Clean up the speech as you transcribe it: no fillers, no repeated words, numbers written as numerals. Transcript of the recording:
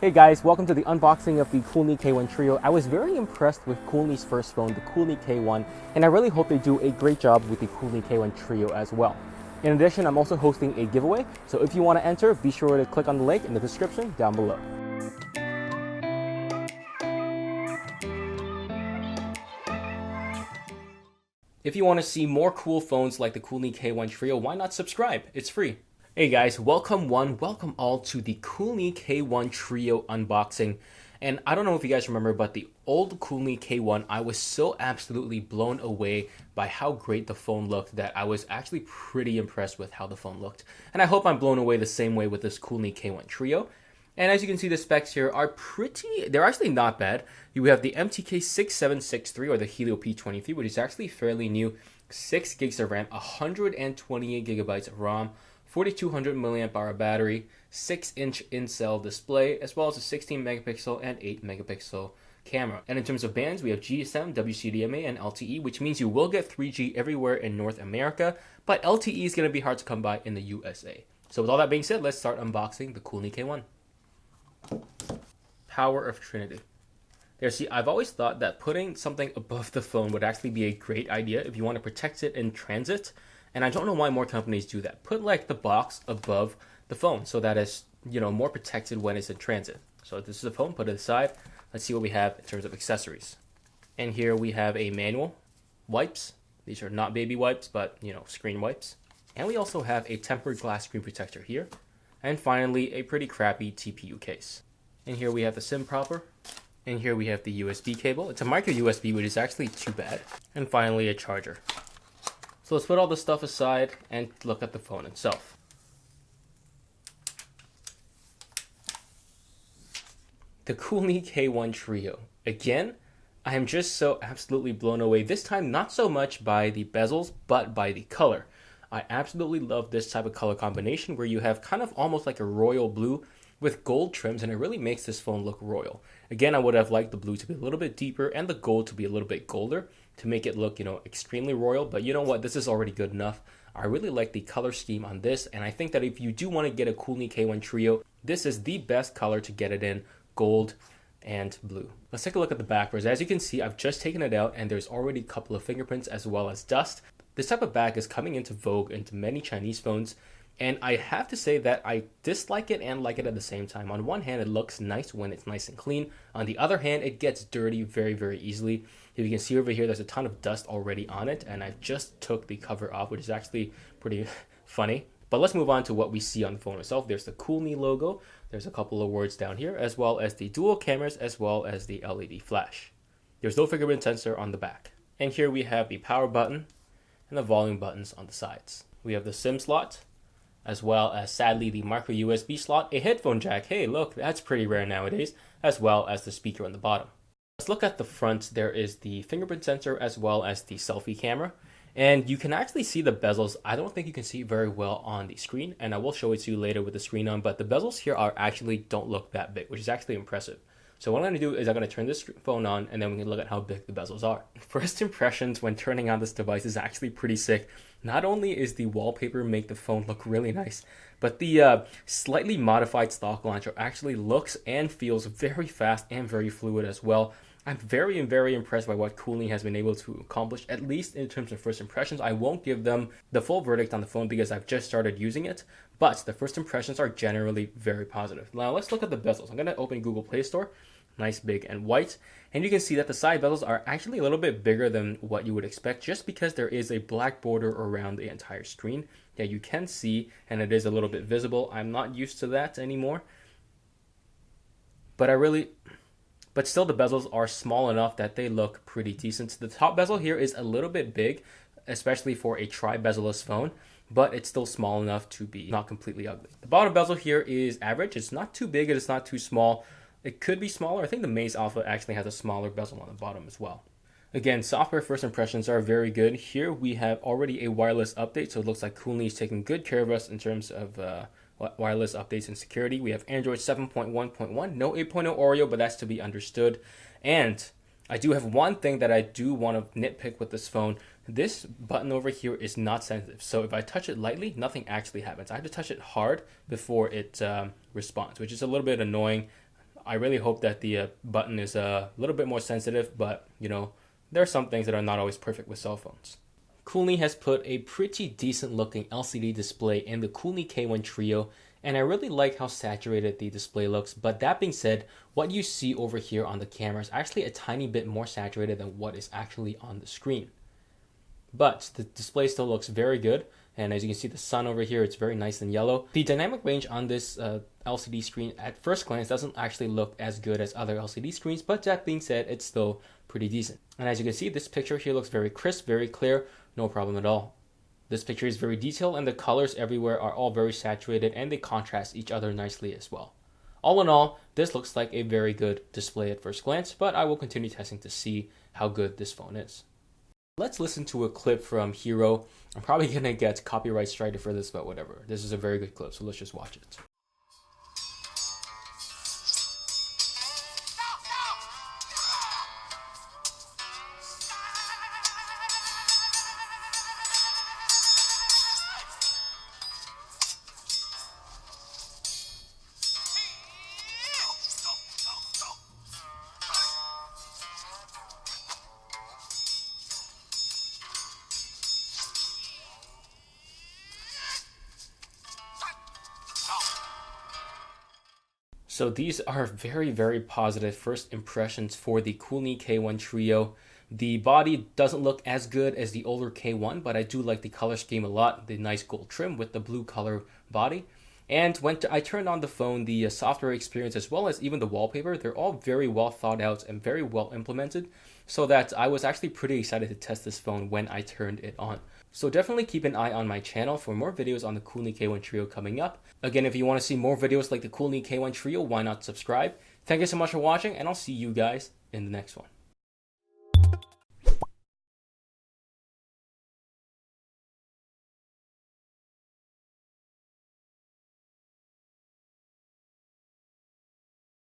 Hey guys, welcome to the unboxing of the Koolnee K1 Trio. I was very impressed with Koolnee's first phone, the Koolnee K1, and I really hope they do a great job with the Koolnee K1 Trio as well. In addition, I'm also hosting a giveaway, so if you want to enter, be sure to click on the link in the description down below. If you want to see more cool phones like the Koolnee K1 Trio, why not subscribe? It's free. Hey guys, welcome all to the Koolnee K1 Trio unboxing. And I don't know if you guys remember, but the old Koolnee K1, I was so absolutely blown away by how great the phone looked that I was actually pretty impressed with how the phone looked. And I hope I'm blown away the same way with this Koolnee K1 Trio. And as you can see, the specs here are they're actually not bad. You have the MTK6763 or the Helio P23, which is actually fairly new. 6 gigs of RAM, 128 gigabytes of ROM, 4200 milliamp hour battery, 6-inch in-cell display, as well as a 16 megapixel and 8 megapixel camera. And in terms of bands, we have GSM, WCDMA, and LTE, which means you will get 3G everywhere in North America, but LTE is going to be hard to come by in the USA. So with all that being said, let's start unboxing the Koolnee K1. Power of Trinity. There, see, I've always thought that putting something above the phone would actually be a great idea if you want to protect it in transit. And I don't know why more companies do that. Put like the box above the phone so that it's, more protected when it's in transit. So this is the phone, put it aside. Let's see what we have in terms of accessories. And here we have a manual, wipes. These are not baby wipes, but screen wipes. And we also have a tempered glass screen protector here. And finally, a pretty crappy TPU case. And here we have the SIM proper. And here we have the USB cable. It's a micro USB, which is actually too bad. And finally, a charger. So let's put all this stuff aside and look at the phone itself. The Koolnee K1 Trio. Again, I am just so absolutely blown away. This time, not so much by the bezels, but by the color. I absolutely love this type of color combination where you have kind of almost like a royal blue with gold trims, and it really makes this phone look royal. Again, I would have liked the blue to be a little bit deeper and the gold to be a little bit golder to make it look, extremely royal. But you know what? This is already good enough. I really like the color scheme on this, and I think that if you do want to get a Koolnee K1 Trio, this is the best color to get it in, gold and blue. Let's take a look at the back, whereas as you can see, I've just taken it out and there's already a couple of fingerprints as well as dust. This type of back is coming into vogue into many Chinese phones, and I have to say that I dislike it and like it at the same time. On one hand, it looks nice when it's nice and clean. On the other hand, it gets dirty very, very easily. If you can see over here, there's a ton of dust already on it, and I just took the cover off, which is actually pretty funny. But let's move on to what we see on the phone itself. There's the Koolnee logo. There's a couple of words down here, as well as the dual cameras, as well as the LED flash. There's no fingerprint sensor on the back. And here we have the power button and the volume buttons on the sides. We have the SIM slot, as well as, sadly, the micro USB slot, a headphone jack. Hey, look, that's pretty rare nowadays, as well as the speaker on the bottom. Let's look at the front. There is the fingerprint sensor as well as the selfie camera. And you can actually see the bezels. I don't think you can see it very well on the screen, and I will show it to you later with the screen on, but the bezels here don't look that big, which is actually impressive. So what I'm going to do is I'm going to turn this phone on, and then we can look at how big the bezels are. First impressions when turning on this device is actually pretty sick. Not only is the wallpaper make the phone look really nice, but the slightly modified stock launcher actually looks and feels very fast and very fluid as well. I'm very, very impressed by what Koolnee has been able to accomplish, at least in terms of first impressions. I won't give them the full verdict on the phone because I've just started using it, but the first impressions are generally very positive. Now let's look at the bezels. I'm going to open Google Play Store, nice, big, and white, and you can see that the side bezels are actually a little bit bigger than what you would expect just because there is a black border around the entire screen that you can see, and it is a little bit visible. I'm not used to that anymore, but still the bezels are small enough that they look pretty decent. The top bezel here is a little bit big, especially for a tri-bezel-less phone, but it's still small enough to be not completely ugly. The bottom bezel here is average. It's not too big, it's not too small. It could be smaller. I think the Maze Alpha actually has a smaller bezel on the bottom as well. Again, software first impressions are very good. Here we have already a wireless update, so it looks like Koolnee is taking good care of us in terms of wireless updates and security. We have Android 7.1.1, no 8.0 Oreo, but that's to be understood. And I do have one thing that I do want to nitpick with this phone. This button over here is not sensitive, so if I touch it lightly, nothing actually happens. I have to touch it hard before it responds, which is a little bit annoying. I really hope that the button is a little bit more sensitive, but you know, there are some things that are not always perfect with cell phones. Koolnee has put a pretty decent looking LCD display in the Koolnee K1 Trio, and I really like how saturated the display looks. But that being said, what you see over here on the camera is actually a tiny bit more saturated than what is actually on the screen. But the display still looks very good, and as you can see the sun over here, it's very nice and yellow. The dynamic range on this LCD screen at first glance doesn't actually look as good as other LCD screens, but that being said, it's still pretty decent. And as you can see, this picture here looks very crisp, very clear, no problem at all. This picture is very detailed, and the colors everywhere are all very saturated, and they contrast each other nicely as well. All in all, this looks like a very good display at first glance, but I will continue testing to see how good this phone is. Let's listen to a clip from Hero. I'm probably gonna get copyright striked for this, but whatever. This is a very good clip, so let's just watch it. So these are very, very positive first impressions for the Koolnee K1 Trio. The body doesn't look as good as the older K1, but I do like the color scheme a lot. The nice gold trim with the blue color body. And when I turned on the phone, the software experience as well as even the wallpaper, they're all very well thought out and very well implemented, so that I was actually pretty excited to test this phone when I turned it on. So definitely keep an eye on my channel for more videos on the Koolnee K1 Trio coming up. Again, if you want to see more videos like the Koolnee K1 Trio, why not subscribe? Thank you so much for watching, and I'll see you guys in the next one.